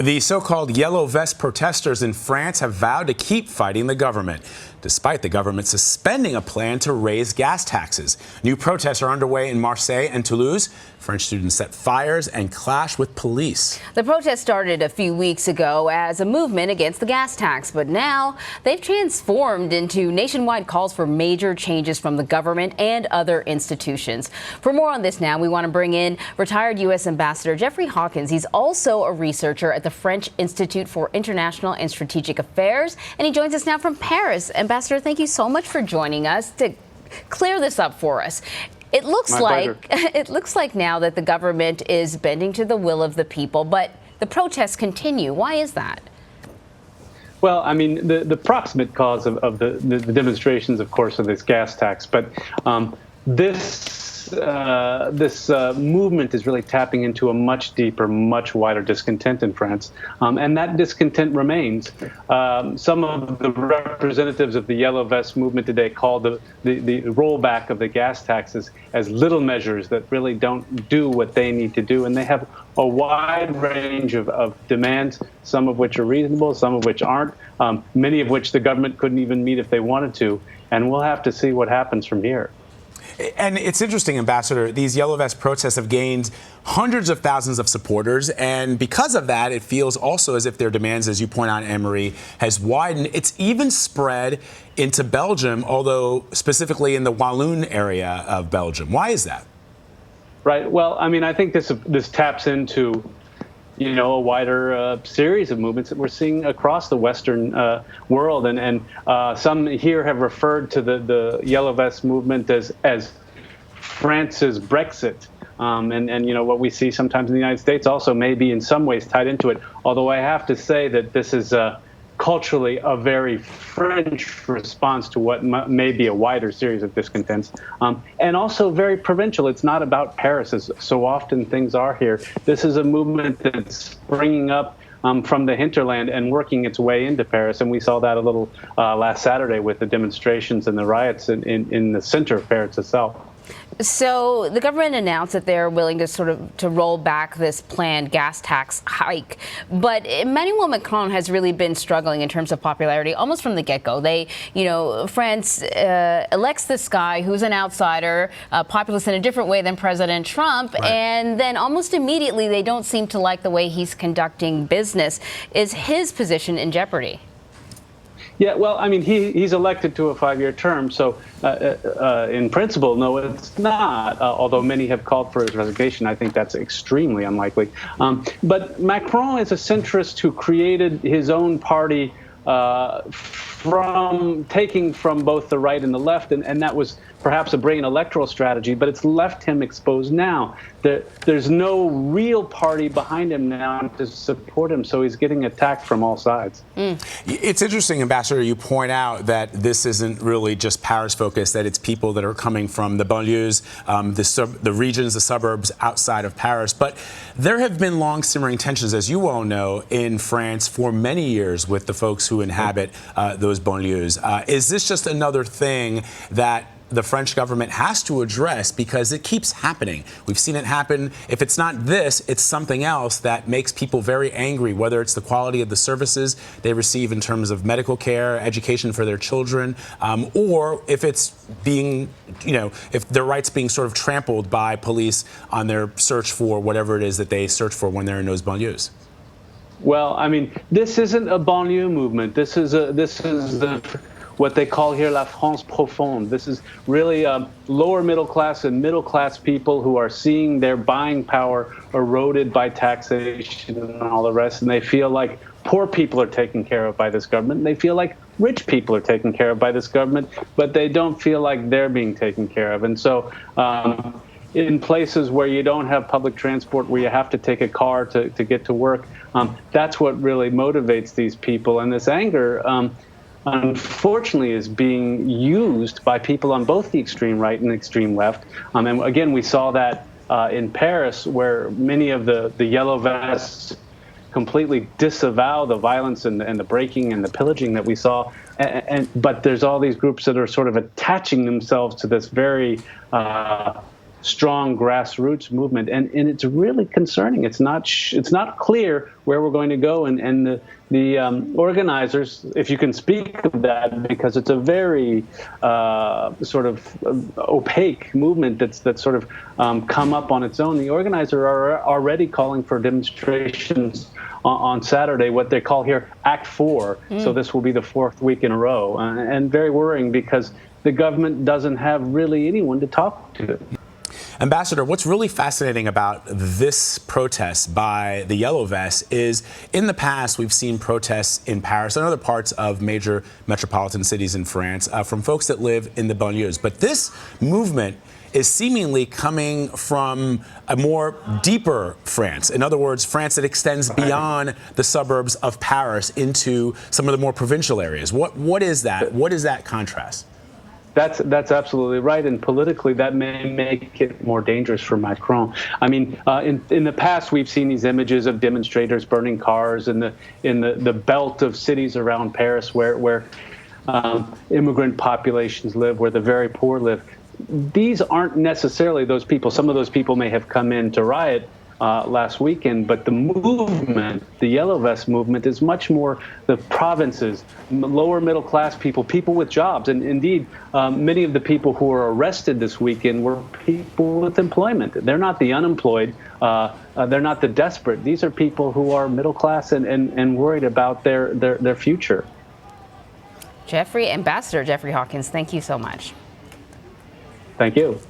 The so-called yellow vest protesters in France have vowed to keep fighting the government, despite the government suspending a plan to raise gas taxes. New protests are underway in Marseille and Toulouse. French students set fires and clashed with police. The protest started a few weeks ago as a movement against the gas tax, but now they've transformed into nationwide calls for major changes from the government and other institutions. For more on this now, we want to bring in retired U.S. Ambassador Jeffrey Hawkins. He's also a researcher at the French Institute for International and Strategic Affairs, and he joins us now from Paris. Ambassador, thank you so much for joining us to clear this up for us. It looks like now that the government is bending to the will of the people, but the protests continue. Why is that? Well, I mean, the proximate cause of the demonstrations, of course, are this gas tax. But this movement is really tapping into a much deeper, much wider discontent in France. And that discontent remains. Some of the representatives of the Yellow Vest movement today called the rollback of the gas taxes as little measures that really don't do what they need to do. And they have a wide range of demands, some of which are reasonable, some of which aren't, many of which the government couldn't even meet if they wanted to. And we'll have to see what happens from here. And it's interesting, Ambassador, these Yellow Vest protests have gained hundreds of thousands of supporters. And because of that, it feels also as if their demands, as you point out, Anne-Marie, has widened. It's even spread into Belgium, although specifically in the Walloon area of Belgium. Why is that? Right. Well, I mean, I think this taps into a wider series of movements that we're seeing across the Western world. And some here have referred to the Yellow Vest movement as France's Brexit. And what we see sometimes in the United States also may be in some ways tied into it. Although I have to say that this is culturally a very French response to what may be a wider series of discontents, and also very provincial. It's not about Paris, as so often things are here. This is a movement that's springing up from the hinterland and working its way into Paris, and we saw that a little last Saturday with the demonstrations and the riots in the center of Paris itself. So the government announced that they're willing to roll back this planned gas tax hike. But Emmanuel Macron has really been struggling in terms of popularity almost from the get-go. France elects this guy who's an outsider, populist in a different way than President Trump. Right. And then almost immediately they don't seem to like the way he's conducting business. Is his position in jeopardy? Yeah, well, I mean, he's elected to a 5-year term, so in principle, no, it's not. Although many have called for his resignation, I think that's extremely unlikely. But Macron is a centrist who created his own party from taking from both the right and the left, and that was perhaps a brilliant electoral strategy, but it's left him exposed now. There's no real party behind him now to support him, so he's getting attacked from all sides. It's interesting, Ambassador, you point out that this isn't really just Paris-focused, that it's people that are coming from the banlieues, the regions, the suburbs outside of Paris. But there have been long simmering tensions, as you all know, in France for many years with the folks who inhabit those banlieues. Is this just another thing that the French government has to address, because it keeps happening? We've seen it happen. If it's not this, it's something else that makes people very angry, whether it's the quality of the services they receive in terms of medical care, education for their children, or if it's being, if their rights being sort of trampled by police on their search for whatever it is that they search for when they're in those banlieues. Well, I mean, this isn't a banlieue movement. This is what they call here La France profonde. This is really lower middle class and middle class people who are seeing their buying power eroded by taxation and all the rest, and they feel like poor people are taken care of by this government, and they feel like rich people are taken care of by this government, but they don't feel like they're being taken care of. And so in places where you don't have public transport, where you have to take a car to get to work, that's what really motivates these people. And this anger, unfortunately, is being used by people on both the extreme right and the extreme left. And again, we saw that in Paris, where many of the Yellow Vests completely disavow the violence and the breaking and the pillaging that we saw. But there's all these groups that are sort of attaching themselves to this very strong grassroots movement, and it's really concerning. It's not clear where we're going to go, and the organizers, if you can speak of that, because it's a very sort of opaque movement that's sort of come up on its own. The organizers are already calling for demonstrations on Saturday, what they call here Act 4. So this will be the 4th week in a row, and very worrying because the government doesn't have really anyone to talk to. Ambassador, what's really fascinating about this protest by the Yellow Vests is in the past we've seen protests in Paris and other parts of major metropolitan cities in France from folks that live in the banlieues. But this movement is seemingly coming from a more deeper France. In other words, France that extends beyond the suburbs of Paris into some of the more provincial areas. What is that? What is that contrast? That's absolutely right, and politically that may make it more dangerous for Macron. I mean, in the past we've seen these images of demonstrators burning cars in the belt of cities around Paris where immigrant populations live, where the very poor live. These aren't necessarily those people. Some of those people may have come in to riot last weekend, but the movement, the Yellow Vest movement, is much more the provinces, lower middle class people, people with jobs. And indeed, many of the people who were arrested this weekend were people with employment. They're not the unemployed. They're not the desperate. These are people who are middle class and worried about their future. Ambassador Jeffrey Hawkins, thank you so much. Thank you.